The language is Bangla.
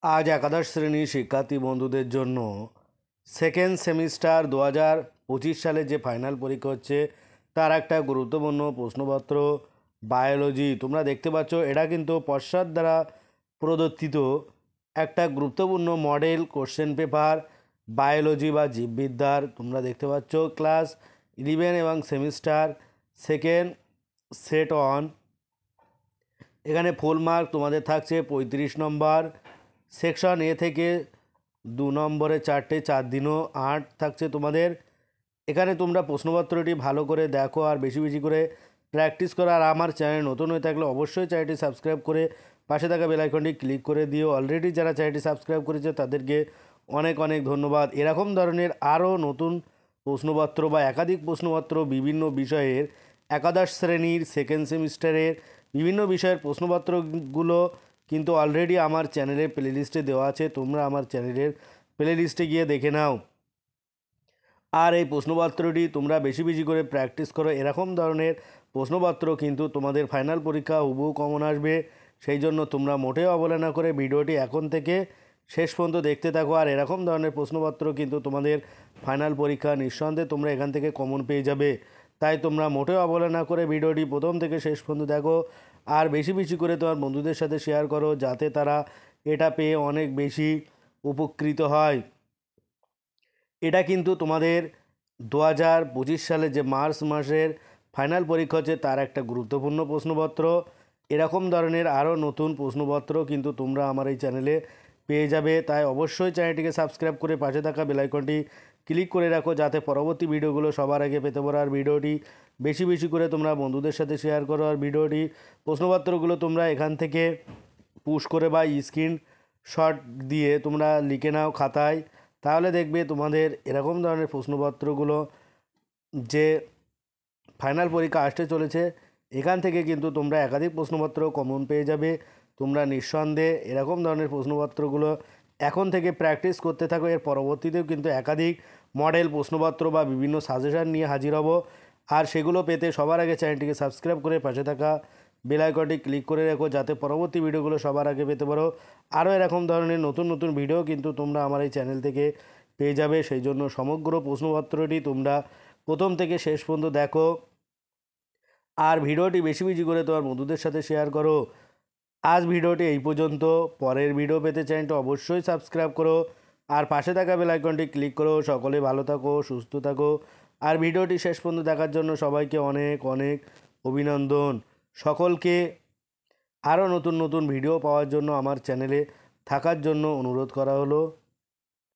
আজ একাদশ শ্রেণীর শিক্ষার্থী বন্ধুদের জন্য সেকেন্ড সেমিস্টার 2025 সালে যে ফাইনাল পরীক্ষা হচ্ছে তার একটা গুরুত্বপূর্ণ প্রশ্নপত্র বায়োলজি। তোমরা দেখতে পাচ্ছ এটা কিন্তু পশ্চাৎ দ্বারা প্রদত্তিত একটা গুরুত্বপূর্ণ মডেল কোশ্চেন পেপার বায়োলজি বা জীববিদ্যার। তোমরা দেখতে পাচ্ছ ক্লাস 11 এবং সেমিস্টার সেকেন্ড সেট অন। এখানে ফুল মার্ক তোমাদের থাকছে 35 নম্বর। সেকশন এ থেকে 2 নম্বরে 4টে 4 দিনও 8 থাকছে তোমাদের। এখানে তোমরা প্রশ্নপত্রটি ভালো করে দেখো আর বেশি বেশি করে প্র্যাকটিস করো। আর আমার চ্যানেল নতুন হয়ে থাকলে অবশ্যই চ্যানেলটি সাবস্ক্রাইব করে পাশে থাকা বেল আইকনটি ক্লিক করে দিও। অলরেডি যারা চ্যানেলটি সাবস্ক্রাইব করেছে তাদেরকে অনেক অনেক ধন্যবাদ। এরকম ধরনের আরও নতুন প্রশ্নপত্র বা একাধিক প্রশ্নপত্র বিভিন্ন বিষয়ের একাদশ শ্রেণীর সেকেন্ড সেমিস্টারের বিভিন্ন বিষয়ের প্রশ্নপত্রগুলো কিন্তু অলরেডি আমার চ্যানেলের প্লেলিস্টে দেওয়া আছে। তোমরা আমার চ্যানেলের প্লেলিস্টে গিয়ে দেখে নাও। আর এই প্রশ্নপত্রটি তোমরা বেশি বেশি করে প্র্যাকটিস করো। এরকম ধরনের প্রশ্নপত্র কিন্তু তোমাদের ফাইনাল পরীক্ষা হুবহু কমন আসবে। সেই জন্য তোমরা মোটেও অবহেলা করে ভিডিওটি এখন থেকে শেষ পর্যন্ত দেখতে থাকো। আর এরকম ধরনের প্রশ্নপত্র কিন্তু তোমাদের ফাইনাল পরীক্ষা নিঃসন্দেহে তোমরা এখান থেকে কমন পেয়ে যাবে। তাই তোমরা মোটেও অবহেলা করে ভিডিওটি প্রথম থেকে শেষ পর্যন্ত দেখো আর বেশি বেশি করে তোমার বন্ধুদের সাথে শেয়ার করো যাতে তারা এটা পেয়ে অনেক বেশি উপকৃত হয়। এটা কিন্তু তোমাদের 2025 সালে যে মার্চ মাসের ফাইনাল পরীক্ষা হচ্ছে তার একটা গুরুত্বপূর্ণ প্রশ্নপত্র। এরকম ধরনের আরও নতুন প্রশ্নপত্র কিন্তু তোমরা আমার এই চ্যানেলে পেয়ে যাবে। তাই অবশ্যই চ্যানেলটিকে সাবস্ক্রাইব করে পাশে থাকা বেল আইকনটি ক্লিক করে রাখো যাতে পরবর্তী ভিডিওগুলো সবার আগে পেতে পারো। আর ভিডিওটি বেশি বেশি করে তোমরা বন্ধুদের সাথে শেয়ার করো। আর ভিডিওটি প্রশ্নপত্রগুলো তোমরা এখান থেকে পুশ করে বা স্ক্রিন শট দিয়ে তোমরা লিখে নাও খাতায়। তাহলে দেখবে তোমাদের এরকম ধরনের প্রশ্নপত্রগুলো যে ফাইনাল পরীক্ষা আসতে চলেছে এখান থেকে কিন্তু তোমরা একাধিক প্রশ্নপত্র কমন পেয়ে যাবে। তোমরা নিঃসন্দেহে এরকম ধরনের প্রশ্নপত্রগুলো এখন থেকে প্র্যাকটিস করতে থাকো। এর পরবর্তীতেও কিন্তু একাধিক মডেল প্রশ্নপত্র বা বিভিন্ন সাজেশান নিয়ে হাজির হব। আর সেগুলো পেতে সবার আগে চ্যানেলটিকে সাবস্ক্রাইব করে পাশে থাকা বেল আইকনটি ক্লিক করে রাখো যাতে পরবর্তী ভিডিওগুলো সবার আগে পেতে পারো। আরও এরকম ধরনের নতুন নতুন ভিডিও কিন্তু তোমরা আমার এই চ্যানেল থেকে পেয়ে যাবে। সেই জন্য সমগ্র প্রশ্নপত্রটি তোমরা প্রথম থেকে শেষ পর্যন্ত দেখো আর ভিডিওটি বেশি বেশি করে তোমার বন্ধুদের সাথে শেয়ার করো। আজ ভিডিওটি এই পর্যন্ত। পরের ভিডিও পেতে চ্যানেলটি অবশ্যই সাবস্ক্রাইব করো আর পাশে থাকা বেল আইকনটি ক্লিক করো। সকলে ভালো থাকো, সুস্থ থাকো। আর ভিডিওটি শেষ পর্যন্ত দেখার জন্য সবাইকে অনেক অনেক অভিনন্দন। সকলকে আরও নতুন নতুন ভিডিও পাওয়ার জন্য আমার চ্যানেলে থাকার জন্য অনুরোধ করা হলো।